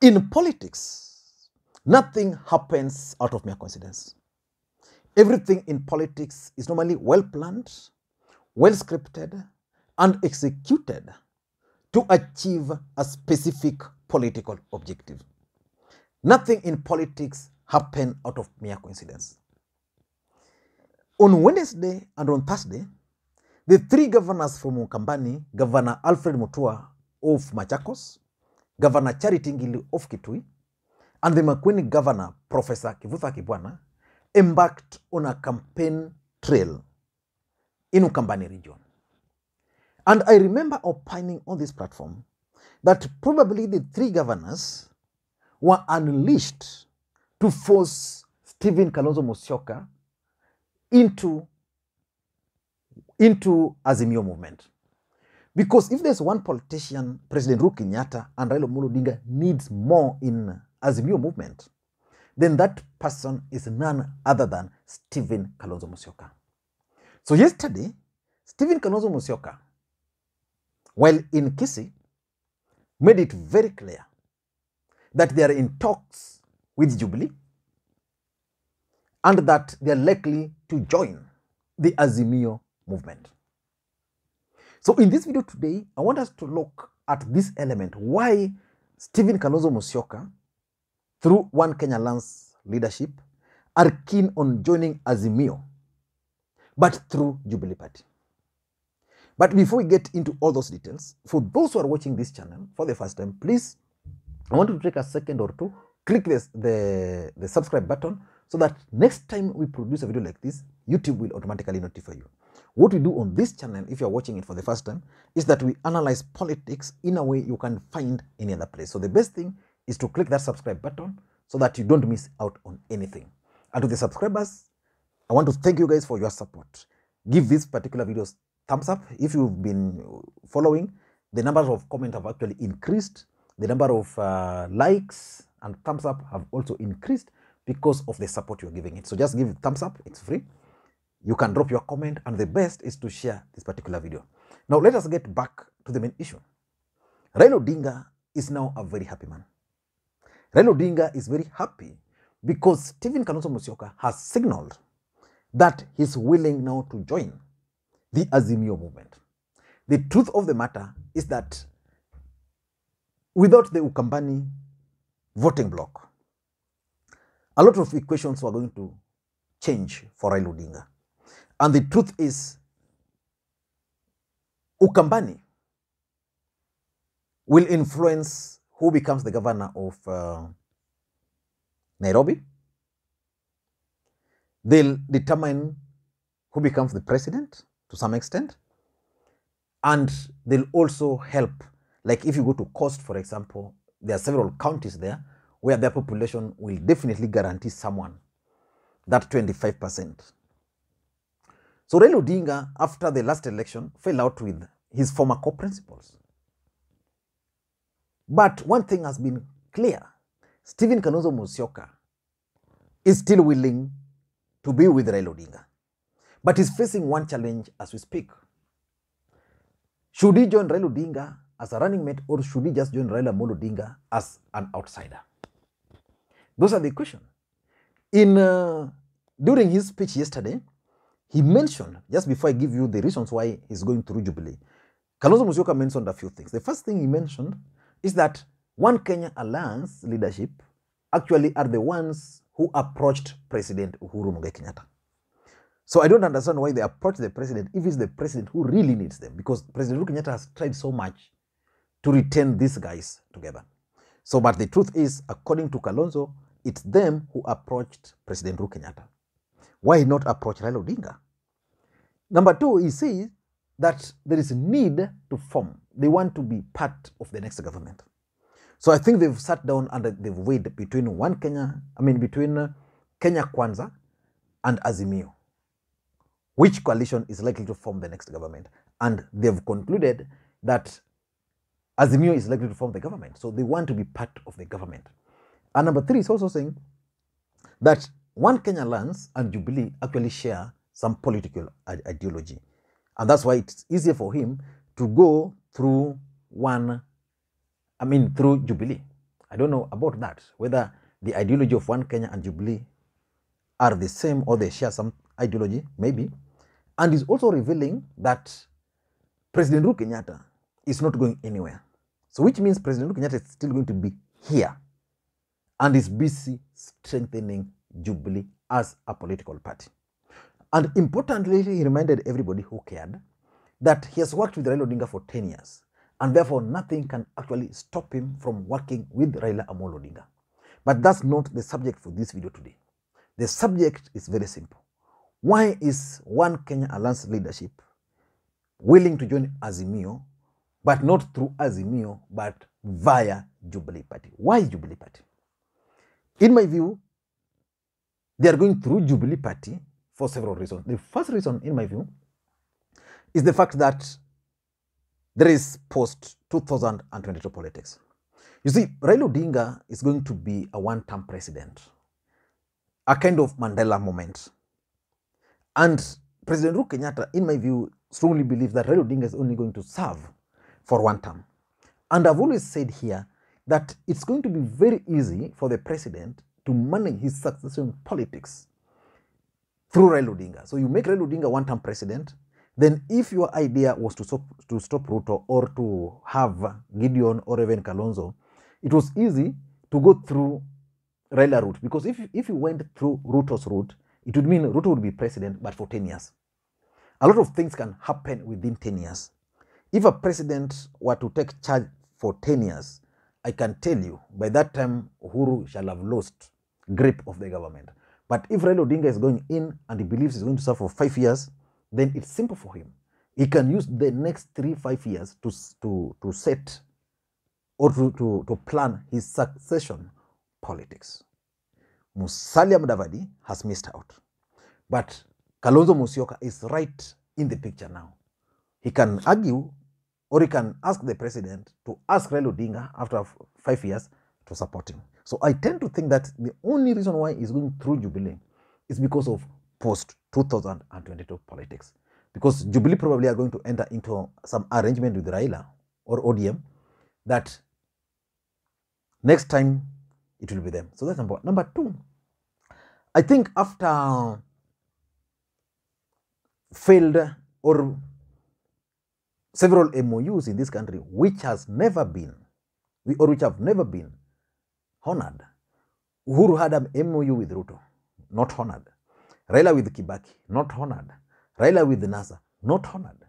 In politics, nothing happens out of mere coincidence. Everything in politics is normally well planned, well scripted, and executed to achieve a specific political objective. Nothing in politics happens out of mere coincidence. On Wednesday and on Thursday, the three governors from Ukambani, Governor Alfred Mutua of Machakos, Governor Charity Ngilu of Kitui, and the Makueni Governor, Professor Kivutha Kibwana, embarked on a campaign trail in Ukambani region. And I remember opining on this platform that probably the three governors were unleashed to force Stephen Kalonzo Musyoka into Azimio movement. Because if there's one politician, President Uhuru Kenyatta and Raila Odinga needs more in Azimio movement, then that person is none other than Stephen Kalonzo Musyoka. So yesterday, Stephen Kalonzo Musyoka, while in Kisii, made it very clear that they are in talks with Jubilee and that they are likely to join the Azimio movement. So in this video today, I want us to look at this element, why Stephen Kalonzo Musyoka, through One Kenya Alliance leadership, are keen on joining Azimio, but through Jubilee Party. But before we get into all those details, for those who are watching this channel for the first time, please, I want you to take a second or two, click the subscribe button so that next time we produce a video like this, YouTube will automatically notify you. What we do on this channel, if you're watching it for the first time, is that we analyze politics in a way you can find any other place. So the best thing is to click that subscribe button so that you don't miss out on anything. And to the subscribers, I want to thank you guys for your support. Give these particular videos thumbs up. If you've been following, the number of comments have actually increased. The number of likes and thumbs up have also increased because of the support you're giving it. So just give it thumbs up. It's free. You can drop your comment, and the best is to share this particular video. Now let us get back to the main issue. Raila Odinga is now a very happy man. Raila Odinga is very happy because Stephen Kalonzo Musyoka has signaled that he's willing now to join the Azimio movement. The truth of the matter is that without the Ukambani voting bloc, a lot of equations were going to change for Raila Odinga. And the truth is, Ukambani will influence who becomes the governor of Nairobi. They'll determine who becomes the president to some extent. And they'll also help, like if you go to Coast, for example, there are several counties there where their population will definitely guarantee someone that 25%. So Raila Odinga, after the last election, fell out with his former co-principals. But one thing has been clear. Stephen Kalonzo Musyoka is still willing to be with Raila Odinga. But he's facing one challenge as we speak. Should he join Raila Odinga as a running mate, or should he just join Raila Odinga as an outsider? Those are the questions. During his speech yesterday, he mentioned, just before I give you the reasons why he's going through Jubilee, Kalonzo Musyoka mentioned a few things. The first thing he mentioned is that One Kenya Alliance leadership actually are the ones who approached President Uhuru Kenyatta. So I don't understand why they approach the president if it's the president who really needs them, because President Uhuru Kenyatta has tried so much to retain these guys together. So, but the truth is, according to Kalonzo, it's them who approached President Uhuru Kenyatta. Why not approach Raila Odinga? Number two, he says that there is a need to form. They want to be part of the next government. So I think they've sat down and they've weighed between between Kenya Kwanza and Azimio, which coalition is likely to form the next government. And they've concluded that Azimio is likely to form the government. So they want to be part of the government. And number three is also saying that One Kenya Alliance and Jubilee actually share some political ideology. And that's why it's easier for him to go through through Jubilee. I don't know about that, whether the ideology of One Kenya and Jubilee are the same or they share some ideology, maybe. And is also revealing that President Uhuru Kenyatta is not going anywhere. So which means President Uhuru Kenyatta is still going to be here and is busy strengthening Jubilee as a political party. And importantly, he reminded everybody who cared that he has worked with Raila Odinga for 10 years, and therefore nothing can actually stop him from working with Raila Amolo Odinga. But that's not the subject for this video today. The subject is very simple. Why is One Kenya Alliance leadership willing to join Azimio, but not through Azimio, but via Jubilee Party? Why Jubilee Party? In my view, they are going through Jubilee Party for several reasons. The first reason, in my view, is the fact that there is post-2022 politics. You see, Raila Odinga is going to be a one-term president, a kind of Mandela moment. And President Uhuru Kenyatta, in my view, strongly believes that Raila Odinga is only going to serve for one term. And I've always said here that it's going to be very easy for the president to manage his succession politics through Raila Odinga. So you make Raila Odinga one-term president, then if your idea was to stop Ruto or to have Gideon or even Kalonzo, it was easy to go through Raila route, because if you went through Ruto's route, it would mean Ruto would be president, but for 10 years. A lot of things can happen within 10 years. If a president were to take charge for 10 years, I can tell you, by that time, Uhuru shall have lost grip of the government. But if Raila Odinga is going in and he believes he's going to serve for 5 years, then it's simple for him. He can use the next 3-5 years to set or to plan his succession politics. Musalia Mudavadi has missed out. But Kalonzo Musyoka is right in the picture now. He can argue or he can ask the president to ask Raila Odinga after 5 years to support him. So I tend to think that the only reason why he's going through Jubilee is because of post-2022 politics. Because Jubilee probably are going to enter into some arrangement with Raila or ODM that next time it will be them. So that's number one. Number two, I think after failed or several MOUs in this country which have never been honored. Uhuru had an MOU with Ruto, not honored. Raila with Kibaki, not honored. Raila with NASA, not honored.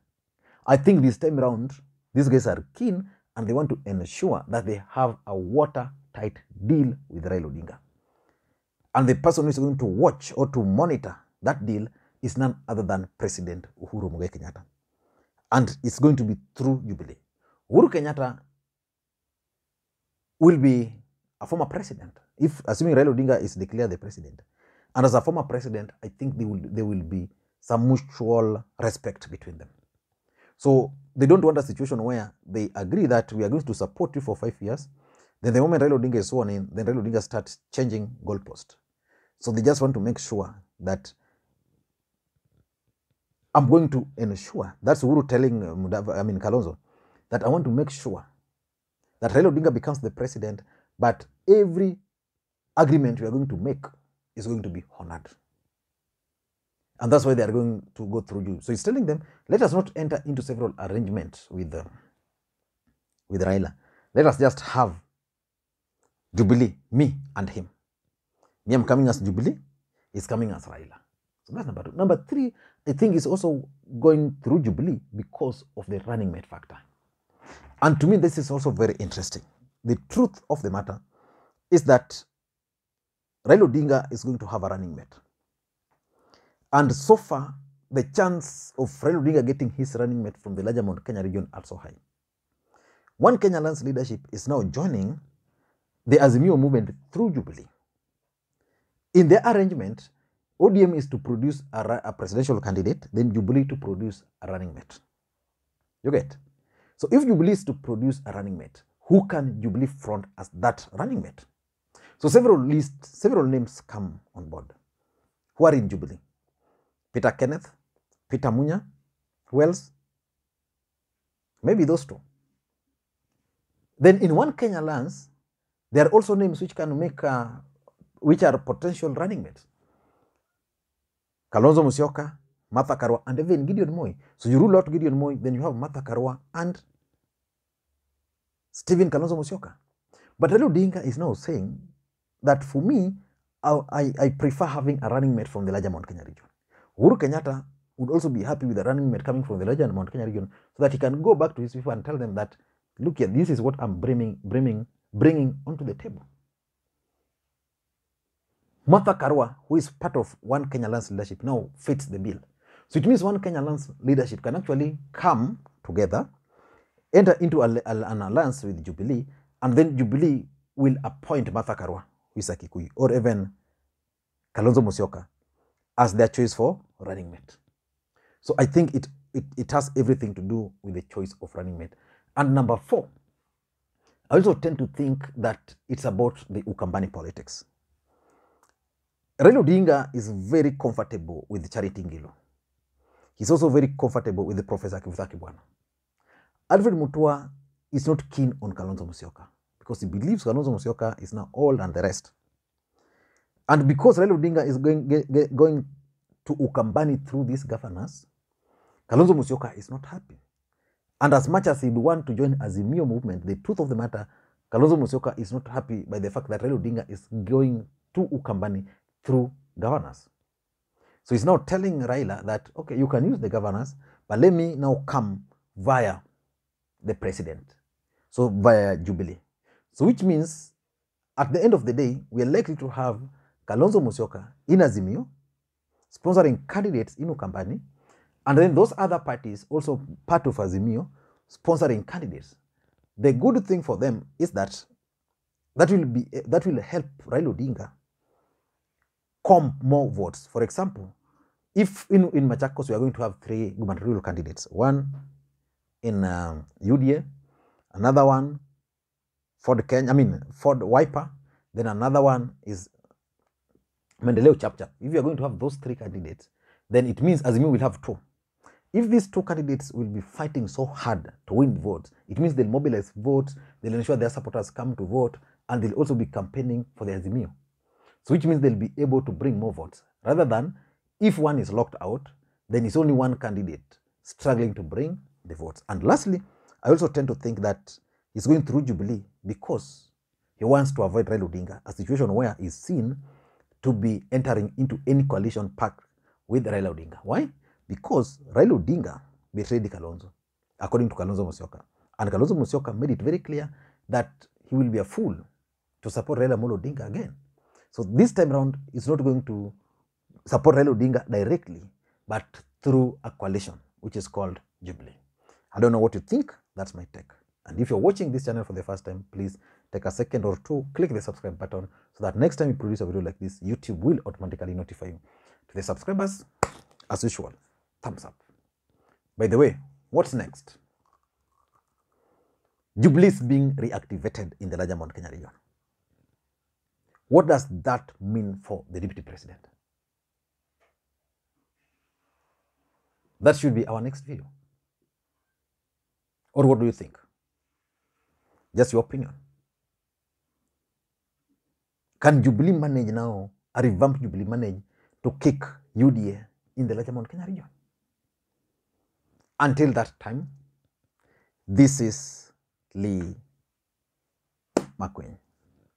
I think this time around, these guys are keen and they want to ensure that they have a watertight deal with Raila Odinga. And the person who is going to watch or to monitor that deal is none other than President Uhuru Kenyatta. And it's going to be through Jubilee. Uhuru Kenyatta will be a former president, if assuming Raila Odinga is declared the president. And as a former president, I think there will be some mutual respect between them. So they don't want a situation where they agree that we are going to support you for 5 years. Then the moment Raila Odinga is sworn in, then Raila Odinga starts changing goalpost. So they just want to make sure that I'm going to ensure, that's Uhuru telling Kalonzo, that I want to make sure that Raila Odinga becomes the president, but every agreement we are going to make is going to be honored. And that's why they are going to go through you. So he's telling them, let us not enter into several arrangements with Raila. Let us just have Jubilee, me and him. Me, I'm coming as Jubilee, he's coming as Raila. So that's number two. Number three, I think is also going through Jubilee because of the running mate factor. And to me, this is also very interesting. The truth of the matter is that Raila Odinga is going to have a running mate. And so far, the chance of Raila Odinga getting his running mate from the larger Mount Kenya region are so high. One Kenya Alliance leadership is now joining the Azimio movement through Jubilee. In their arrangement, ODM is to produce a presidential candidate, then Jubilee to produce a running mate. You get? So if Jubilee is to produce a running mate, who can Jubilee front as that running mate? So several names come on board. Who are in Jubilee? Peter Kenneth, Peter Munya, who else? Maybe those two. Then in One Kenya Alliance, There are also names which can make, which are potential running mates. Kalonzo Musyoka, Martha Karua, and even Gideon Moi. So you rule out Gideon Moi, then you have Martha Karua and Stephen Kalonzo Musyoka. But Raila Odinga is now saying that for me, I prefer having a running mate from the larger Mount Kenya region. Uhuru Kenyatta would also be happy with a running mate coming from the larger Mount Kenya region so that he can go back to his people and tell them that, look here, this is what I'm bringing onto the table. Martha Karua, who is part of One Kenya Lands leadership, now fits the bill. So it means One Kenya Lands leadership can actually come together, enter into an alliance with Jubilee, and then Jubilee will appoint Martha Karua, who is a Kikuyu, or even Kalonzo Musyoka as their choice for running mate. So I think it has everything to do with the choice of running mate. And number 4, I also tend to think that it's about the Ukambani politics. Raila Odinga is very comfortable with Charity Ngilu. He's also very comfortable with the Professor Kivutha Kibwana. Alfred Mutua is not keen on Kalonzo Musyoka because he believes Kalonzo Musyoka is now old and the rest. And because Raila Odinga is going to Ukambani through these governors, Kalonzo Musyoka is not happy. And as much as he'd want to join Azimio movement, the truth of the matter, Kalonzo Musyoka is not happy by the fact that Raila Odinga is going to Ukambani through governors. So he's now telling Raila that, okay, you can use the governors, but let me now come via the president. So via Jubilee. So which means at the end of the day, we are likely to have Kalonzo Musyoka in Azimio sponsoring candidates in Ukambani, and then those other parties also part of Azimio sponsoring candidates. The good thing for them is that that will help Raila Odinga come more votes. For example, if in Machakos we are going to have 3 gubernatorial candidates, one in UDA, another one Ford Wiper, then another one is Mendeleo Chapchap. If you are going to have those 3 candidates, then it means Azimio will have 2. If these 2 candidates will be fighting so hard to win votes, it means they'll mobilize votes, they'll ensure their supporters come to vote, and they'll also be campaigning for the Azimio. So which means they'll be able to bring more votes, rather than if one is locked out, then it's only one candidate struggling to bring the votes. And lastly, I also tend to think that he's going through Jubilee because he wants to avoid Raila Odinga, a situation where he's seen to be entering into any coalition pact with Raila Odinga. Why? Because Raila Odinga betrayed Kalonzo, according to Kalonzo Musyoka. And Kalonzo Musyoka made it very clear that he will be a fool to support Raila Amolo Odinga again. So this time around, it's not going to support Raila Odinga directly, but through a coalition, which is called Jubilee. I don't know what you think. That's my take. And if you're watching this channel for the first time, please take a second or 2, click the subscribe button so that next time you produce a video like this, YouTube will automatically notify you. To the subscribers, as usual, thumbs up. By the way, what's next? Jubilee is being reactivated in the larger Mount Kenya region. What does that mean for the deputy president? That should be our next video. Or what do you think? Just your opinion. Can Jubilee manage now, a revamped Jubilee manage to kick UDA in the larger Mount Kenya region? Until that time, this is Lee McQueen.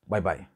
Bye-bye.